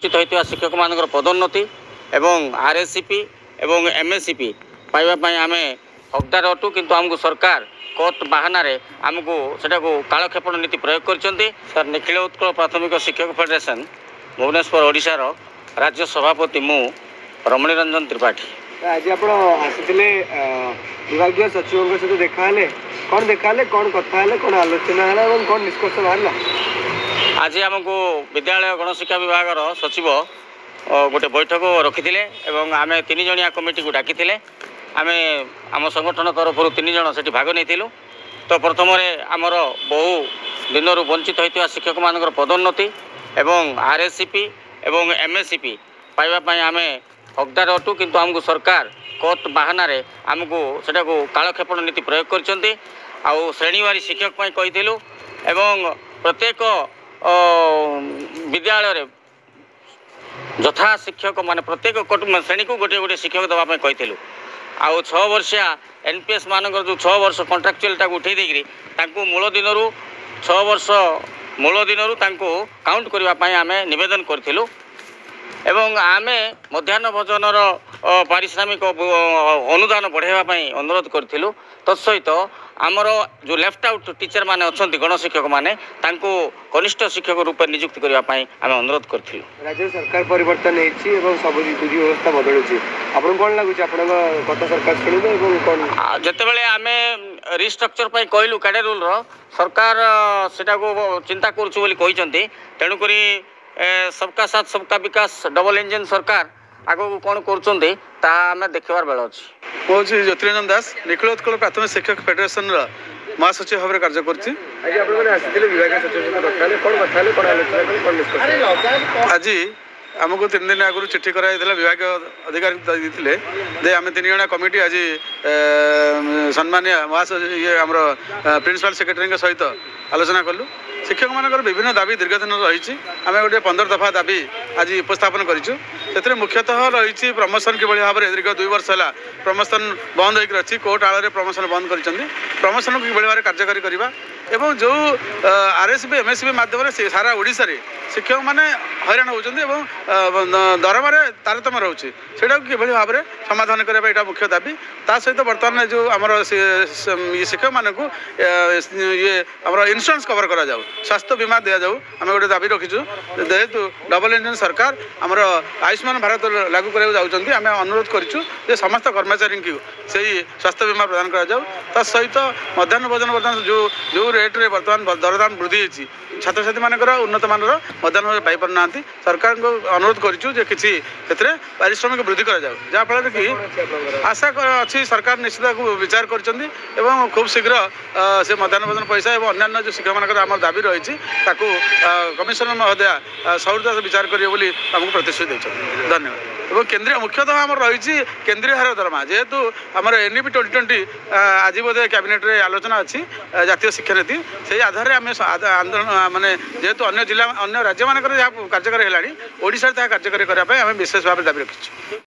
होता शिक्षक मान पदोन्नति एवं आरएससीपी एवं एमएससीपी पाइबापी आम हकदार अटू किंतु आमको सरकार कोर्ट बाहाना आमको सेटा कालक्षेपण नीति प्रयोग कर निखिल उत्कल प्राथमिक शिक्षक फेडरेशन भुवनेश्वर ओडिशार राज्य सभापति मु रमणी रंजन त्रिपाठी। आज आप आसते विभाग सचिव सहित देखा कौन कथा कौन आलोचना है कौन निष्कर्ष बाहर? आज आमको विद्यालय गणशिक्षा विभाग सचिव गोटे बैठक रखी आम 3 जणिया कमिटी को डाकी आम आम संगठन तरफ 3 जन से भाग नहीं। तो प्रथम आमर बहु दिन वंचित होता शिक्षक मान पदोन्नति एवं आरएससीपी एवं एमएससीपी पाइबापी आम हकदार अटू किंतु आमको सरकार कोर्ट बाहाना आमको सेटा कालक्षेपण नीति प्रयोग कर श्रेणीवारी शिक्षक कहीलु एवं प्रत्येक विद्यालय यथा शिक्षक मान प्रत्येक श्रेणी को गोटे गोटे शिक्षक देवाई कहीलु आउ 6 वर्षिया एनपीएस मानक जो 6 वर्ष कंट्राक्चुअल उठे देकर मूल दिन 6 वर्ष मूल दिन काउंट करने आम नवेदन करूँ एवं आम मध्याह्न भोजन पारिश्रमिक अनुदान बढ़ावाई अनुरोध करूँ। तत्सहित आमर जो लेफ्ट आउट टीचर माने अच्छा गणशिक्षक माने कनिष्ठ शिक्षक रूप नियुक्ति करने आम अनुरोध करूँ। राज्य सरकार परिवर्तन हो सब विधि व्यवस्था बदलुची आपन कौन लगुच गत सरकार शुणे कौन जितेबाला आम रिस्ट्रक्चर कहलु कैडर रूल सरकार सेटा को चिंता करुँच तेणुक सबका साथ सबका विकास डबल इंजन सरकार आगो कौन करें देखबार बेल अच्छी। हूँ ज्योतिरंजन दास निखिल उत्कल प्राथमिक शिक्षक फेडरेशन महासचिव भाव में कार्य कर। आज आमको 3 दिन आगु चिठी कराई विभाग अधिकारी देते आम 3 जणा कमिटी आज सम्मान्य महासचिव ये आम प्रिंसिपल सेक्रेटरी सहित आलोचना कलु। शिक्षक मान विभिन्न दाबी दीर्घ दिन रही आम गोटे 15 दफा दाबी आज उपस्थापन करूँ। मुख्यतः रही प्रमोशन कि भाव में दीर्घ 2 वर्ष है प्रमोशन बंद होकर अच्छी कोर्ट आड़ प्रमोशन बंद कर प्रमोशन कि भाव में कार्यकारी करवा एवं जो आरएससीपी एमएससीपी माध्यम से सारा ओडिशा रे शिक्षक मैंने हैरान होती दरमा तारतम्य रोचे कि भाव में समाधान करने यहाँ मुख्य दाबी। ता सहित बर्तमान जो आम शिक्षक मानक ये आम इन्शुरांस कवर करा जाऊ स्वास्थ्य बीमा दि जाऊ आम गोटे दाबी रखीचु जेहेतु डबल इंजन सरकार आमर आयुष्मान भारत लागू कराऊँ आम अनुरोध करूँ समस्त कर्मचारी की सही स्वास्थ्य बीमा प्रदान करा जाऊ। ता सहित मध्याह्न भोजन बर्तमान जो रेट्रे बर्तमान दरदाम वृद्धि होती छात्र छात्री मानकर उन्नत मानर मध्याह्न भोजन पाई पारना सरकार को अनुरोध करूँ किसी पारिश्रमिक वृद्धि करा जाऊ जहाँफल कि आशा अच्छी सरकार निश्चित विचार कर खूब शीघ्र से मध्याह्न भोजन पैसा और अन्य जो शिक्षक मान आम दाबी रही कमिशनर महोदया सौरता विचार करेंगे आमको प्रतिश्रुति देते। धन्यवाद। और केंद्रीय मुख्यतः आम रही केंद्रीय हार दरमा जेहेतु आमर एनईपी 2020 आज बोधे कैबिनेट रे आलोचना अच्छी जातीय शिक्षा नीति से आधार आम आंदोलन माने जेहेतु अन्य जिला अन्य राज्य मान कार्यकारी है ओडिशा कार्यकारी करने विशेष भाव में दाबी रखी।